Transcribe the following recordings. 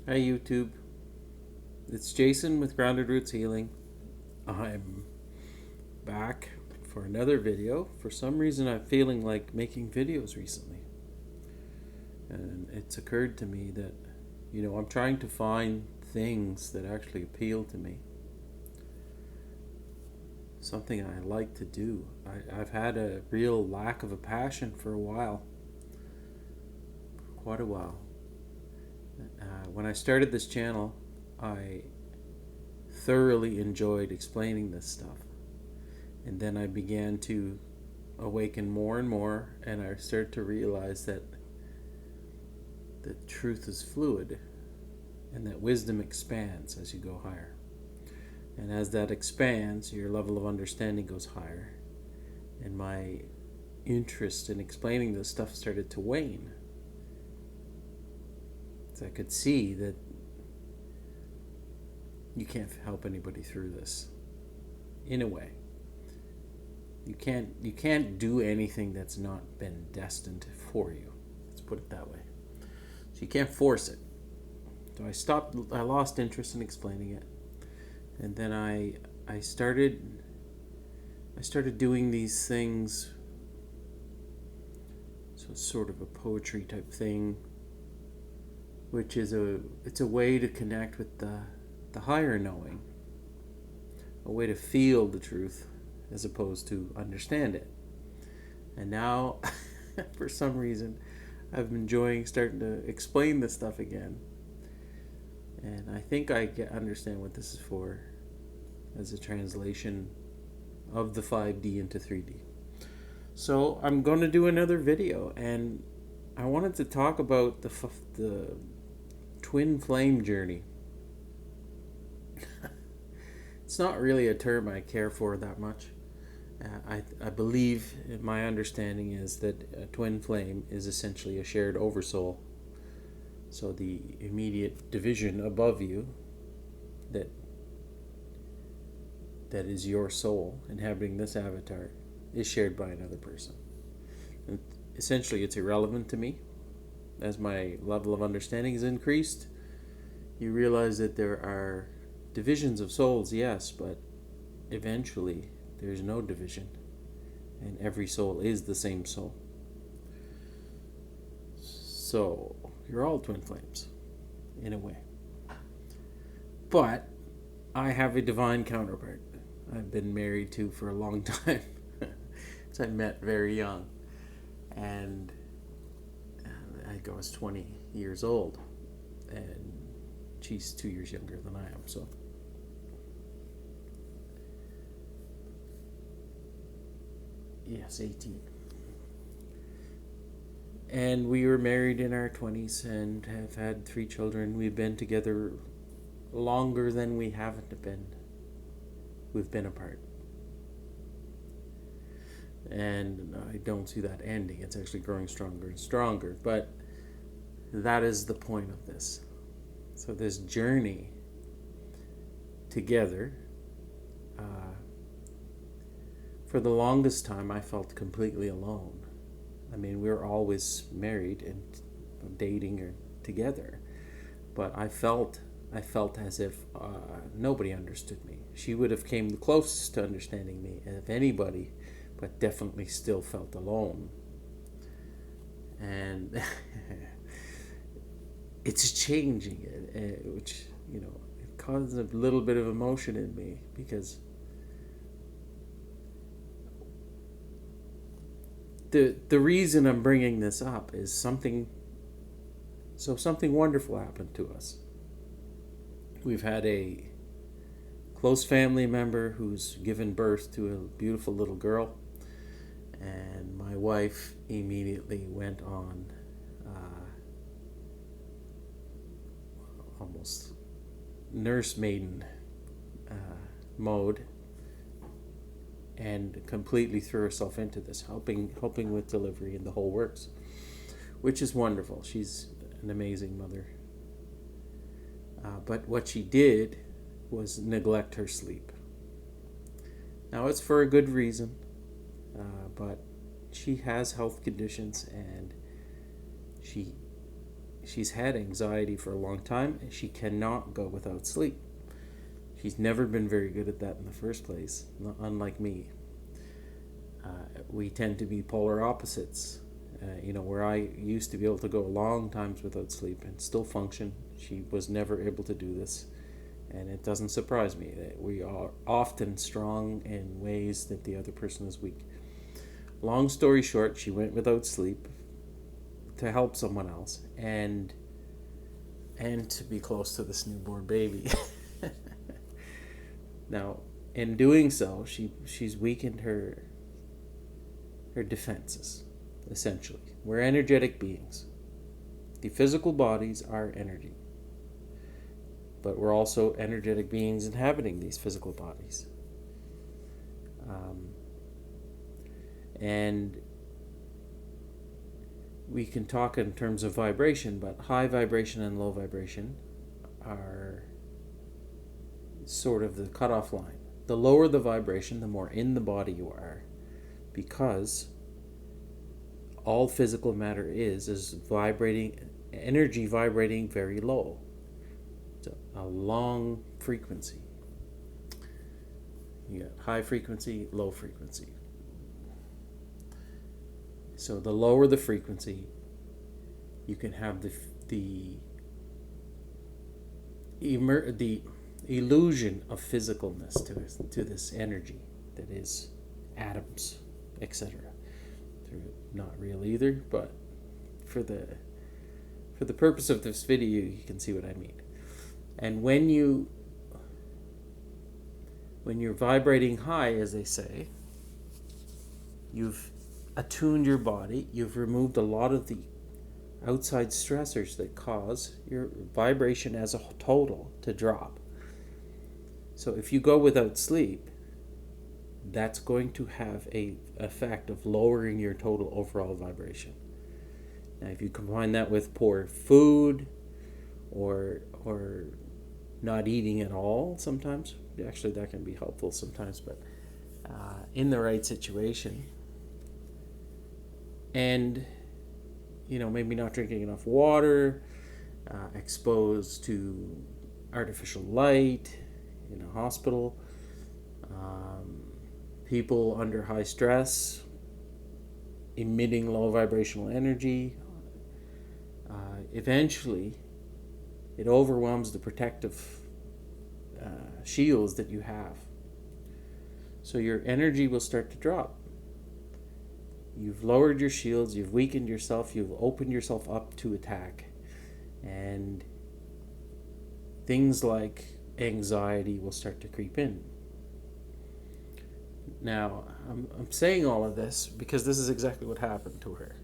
Hi YouTube, it's Jason with Grounded Roots Healing. I'm back for another video. For some reason I'm feeling like making videos recently. And it's occurred to me that, I'm trying to find things that actually appeal to me. Something I like to do. I've had a real lack of a passion for a while. Quite a while. When I started this channel, I thoroughly enjoyed explaining this stuff. And then I began to awaken more and more, and I started to realize that the truth is fluid and that wisdom expands as you go higher. And as that expands, your level of understanding goes higher. And my interest in explaining this stuff started to wane. So I could see that you can't help anybody through this. In a way. You can't do anything that's not been destined for you. Let's put it that way. So you can't force it. So I lost interest in explaining it. And then I started doing these things. So it's sort of a poetry type thing, which is it's a way to connect with the higher knowing. A way to feel the truth as opposed to understand it. And now for some reason I've been enjoying starting to explain this stuff again. And I think understand what this is for as a translation of the 5D into 3D. So I'm going to do another video, and I wanted to talk about the twin flame journey. It's not really a term I care for that much. I believe, my understanding is that a twin flame is essentially a shared oversoul. So the immediate division above you that is your soul inhabiting this avatar is shared by another person. And essentially it's irrelevant to me. As my level of understanding is increased, you realize that there are divisions of souls, yes, but eventually there's no division, and every soul is the same soul. So you're all twin flames, in a way. But I have a divine counterpart I've been married to for a long time. So I met very young, and I was 20 years old, and she's 2 years younger than I am. So yes, 18. And we were married in our 20s and have had 3 children. We've been together longer than we haven't been. We've been apart. And I don't see that ending. It's actually growing stronger and stronger. But that is the point of this. So this journey together, for the longest time I felt completely alone. I mean, we were always married and dating or together, but I felt as if nobody understood me. She would have came the closest to understanding me, if anybody, but definitely still felt alone. And it's changing, which it causes a little bit of emotion in me, because the reason I'm bringing this up is something wonderful happened to us. We've had a close family member who's given birth to a beautiful little girl, and my wife immediately went on almost nurse maiden mode, and completely threw herself into this, helping with delivery and the whole works, which is wonderful. She's an amazing mother. But what she did was neglect her sleep. Now, it's for a good reason, but she has health conditions, and she she's had anxiety for a long time, and she cannot go without sleep. She's never been very good at that in the first place, unlike me. We tend to be polar opposites. Where I used to be able to go long times without sleep and still function, she was never able to do this. And it doesn't surprise me that we are often strong in ways that the other person is weak. Long story short, she went without sleep to help someone else and to be close to this newborn baby. Now, in doing so, she's weakened her defenses, essentially. We're energetic beings. The physical bodies are energy. But we're also energetic beings inhabiting these physical bodies. And we can talk in terms of vibration, but high vibration and low vibration are sort of the cutoff line. The lower the vibration, the more in the body you are, because all physical matter is vibrating, energy vibrating very low. It's a long frequency. You got high frequency, low frequency. So the lower the frequency, you can have the illusion of physicalness to this energy that is atoms, etc. They're not real either, but for the purpose of this video, you can see what I mean. And when you're vibrating high, as they say, you've attuned your body, you've removed a lot of the outside stressors that cause your vibration as a total to drop. So if you go without sleep, that's going to have a effect of lowering your total overall vibration. Now, if you combine that with poor food or not eating at all, sometimes actually that can be helpful sometimes, but in the right situation, and maybe not drinking enough water, exposed to artificial light in a hospital, people under high stress, emitting low vibrational energy, eventually it overwhelms the protective shields that you have. So your energy will start to drop. You've lowered your shields, you've weakened yourself, you've opened yourself up to attack. And things like anxiety will start to creep in. Now, I'm saying all of this because this is exactly what happened to her.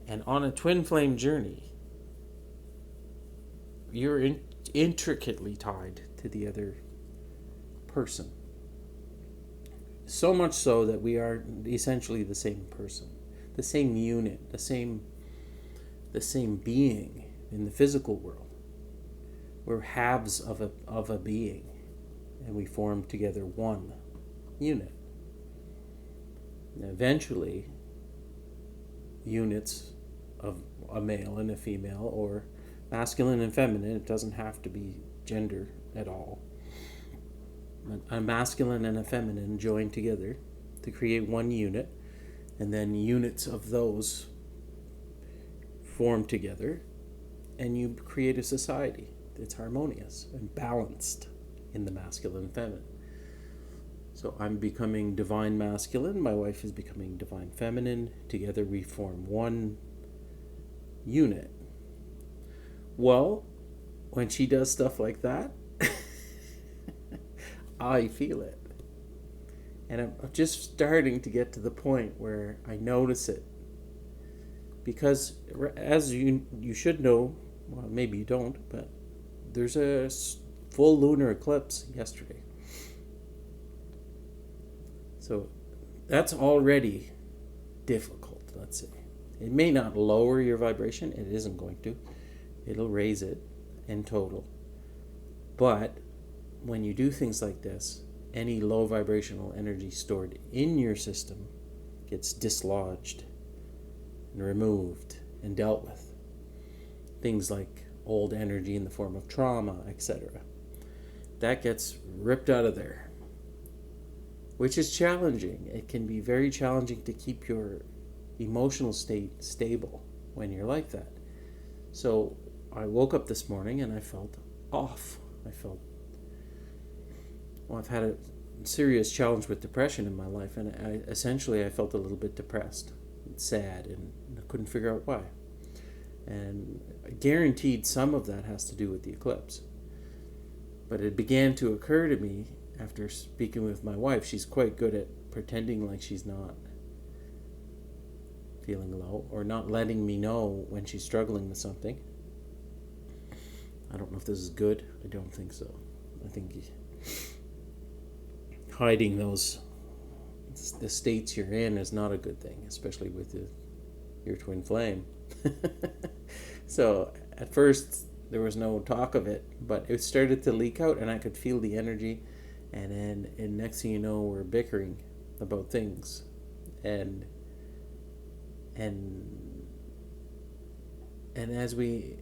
And on a twin flame journey, you're intricately tied to the other person. So much so that we are essentially the same person, the same unit, the same being in the physical world. We're halves of a being, and we form together one unit. And eventually, units of a male and a female, or masculine and feminine, it doesn't have to be gender at all. A masculine and a feminine join together to create one unit, and then units of those form together, and you create a society that's harmonious and balanced in the masculine and feminine. So I'm becoming divine masculine, my wife is becoming divine feminine. Together we form one unit. Well, when she does stuff like that, I feel it. And I'm just starting to get to the point where I notice it. Because as you should know, well, maybe you don't, but there's a full lunar eclipse yesterday. So that's already difficult, let's say. It may not lower your vibration, it isn't going to. It'll raise it in total. But when you do things like this, any low vibrational energy stored in your system gets dislodged and removed and dealt with. things like old energy in the form of trauma, etc. That gets ripped out of there, which is challenging. It can be very challenging to keep your emotional state stable when you're like that. So I woke up this morning and I felt off. I've had a serious challenge with depression in my life, and I felt a little bit depressed, and sad, and I couldn't figure out why. And guaranteed some of that has to do with the eclipse. But it began to occur to me after speaking with my wife. She's quite good at pretending like she's not feeling low, or not letting me know when she's struggling with something. I don't know if this is good. I don't think so. I think hiding the states you're in is not a good thing, especially with your twin flame. So at first there was no talk of it, but it started to leak out, and I could feel the energy, and next thing you know, we're bickering about things, and as we,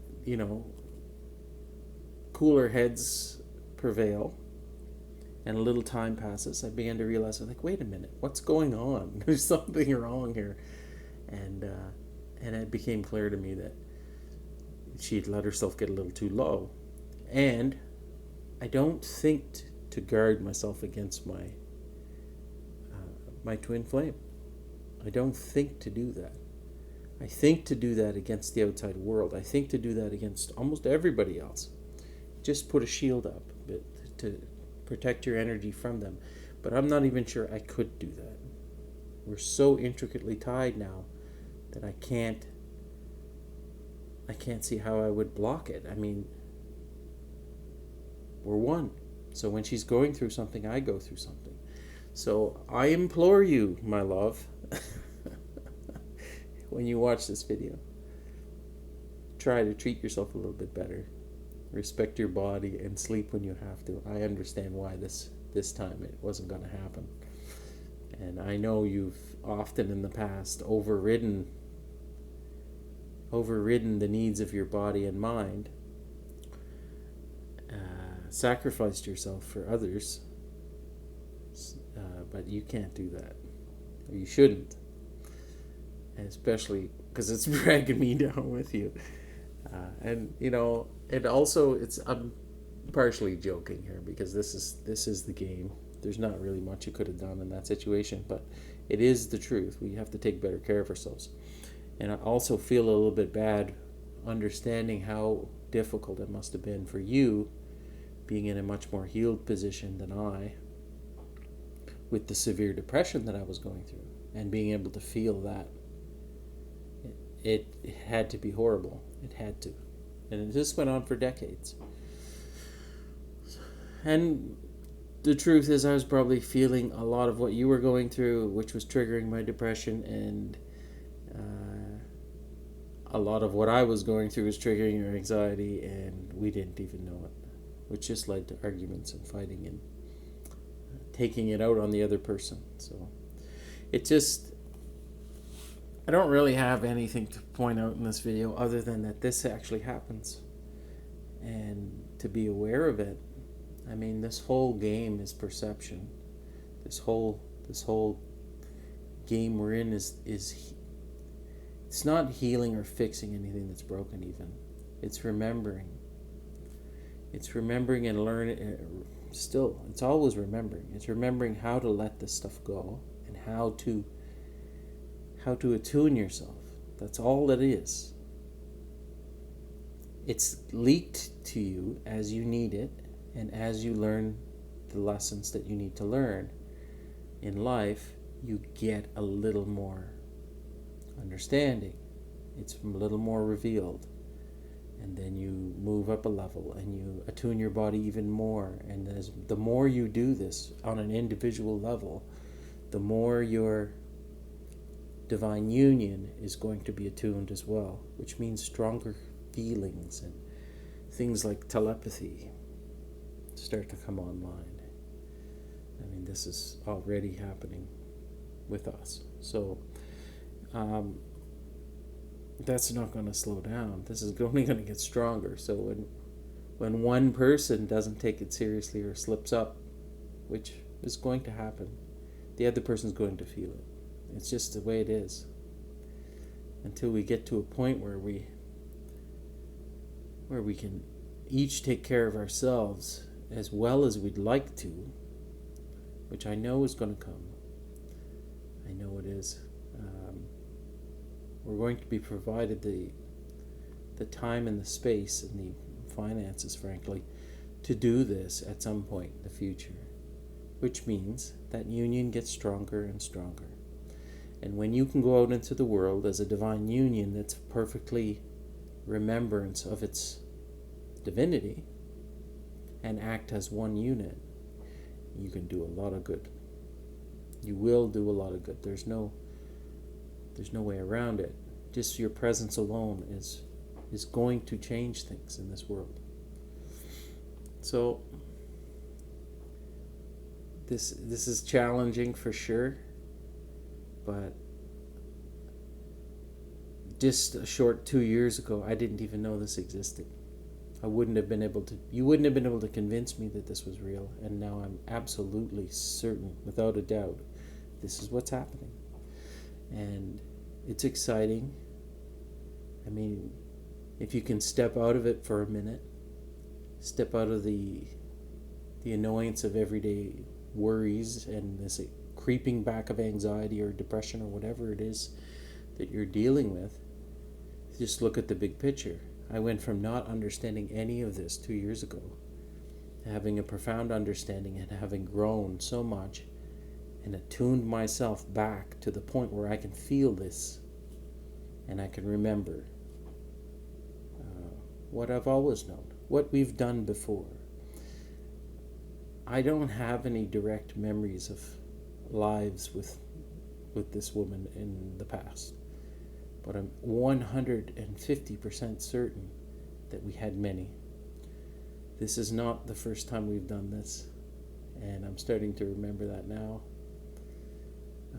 cooler heads prevail and a little time passes, I began to realize, wait a minute, what's going on? There's something wrong here. And it became clear to me that she'd let herself get a little too low. And I don't think to guard myself against my twin flame. I don't think to do that. I think to do that against the outside world. I think to do that against almost everybody else. Just put a shield up to protect your energy from them. But I'm not even sure I could do that. We're so intricately tied now that I can't see how I would block it. I mean, we're one. So when she's going through something, I go through something. So I implore you, my love, when you watch this video, try to treat yourself a little bit better. Respect your body and sleep when you have to. I understand why this time it wasn't going to happen. And I know you've often in the past overridden the needs of your body and mind, sacrificed yourself for others, but you can't do that, or you shouldn't, and especially because it's dragging me down with you. And it also, I'm partially joking here, because this is the game. There's not really much you could have done in that situation, but it is the truth. We have to take better care of ourselves. And I also feel a little bit bad understanding how difficult it must have been for you, being in a much more healed position than I, with the severe depression that I was going through, and being able to feel that. It had to be horrible. It had to. And it just went on for decades. And the truth is, I was probably feeling a lot of what you were going through, which was triggering my depression, and a lot of what I was going through was triggering your anxiety, and we didn't even know it, which just led to arguments and fighting and taking it out on the other person. So it just, I don't really have anything to point out in this video other than that this actually happens, and to be aware of it. I mean, this whole game is perception. This whole game we're in is it's not healing or fixing anything that's broken even. It's remembering. It's remembering and learning. Still, it's always remembering. It's remembering how to let this stuff go, and how to attune yourself. That's all it is. It's leaked to you as you need it, and as you learn the lessons that you need to learn in life, you get a little more understanding. It's a little more revealed. And then you move up a level and you attune your body even more. And the more you do this on an individual level, the more your divine union is going to be attuned as well, which means stronger feelings and things like telepathy start to come online. I mean, this is already happening with us. So that's not going to slow down. This is only going to get stronger. So when one person doesn't take it seriously or slips up, which is going to happen, the other person's going to feel it. It's just the way it is. Until we get to a point where we can each take care of ourselves as well as we'd like to, which I know is going to come. I know it is. We're going to be provided the time and the space and the finances, frankly, to do this at some point in the future, which means that union gets stronger and stronger. And when you can go out into the world as a divine union that's perfectly remembrance of its divinity and act as one unit, you can do a lot of good. You will do a lot of good. There's no way around it. Just your presence alone is going to change things in this world. So this is challenging for sure, but just a short 2 years ago, I didn't even know this existed. You wouldn't have been able to convince me that this was real, and now I'm absolutely certain, without a doubt, this is what's happening. And it's exciting. I mean, if you can step out of it for a minute, step out of the annoyance of everyday worries and this creeping back of anxiety or depression or whatever it is that you're dealing with, just look at the big picture. I went from not understanding any of this 2 years ago to having a profound understanding and having grown so much and attuned myself back to the point where I can feel this and I can remember what I've always known, what we've done before. I don't have any direct memories of lives with this woman in the past, but I'm 150% certain that we had many. This is not the first time we've done this, and I'm starting to remember that now.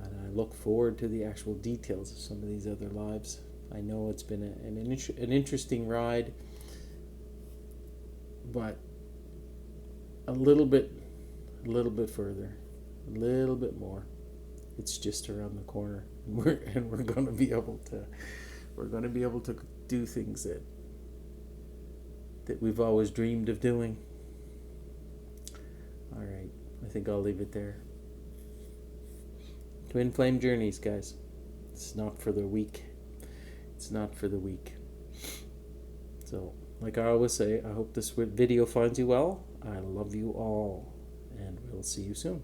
And I look forward to the actual details of some of these other lives. I know it's been an interesting ride, but a little bit further, a little bit more. It's just around the corner, and we're going to be able to do things that we've always dreamed of doing. All right, I think I'll leave it there. Twin Flame Journeys, guys. It's not for the weak. It's not for the weak. So, like I always say, I hope this video finds you well. I love you all, and we'll see you soon.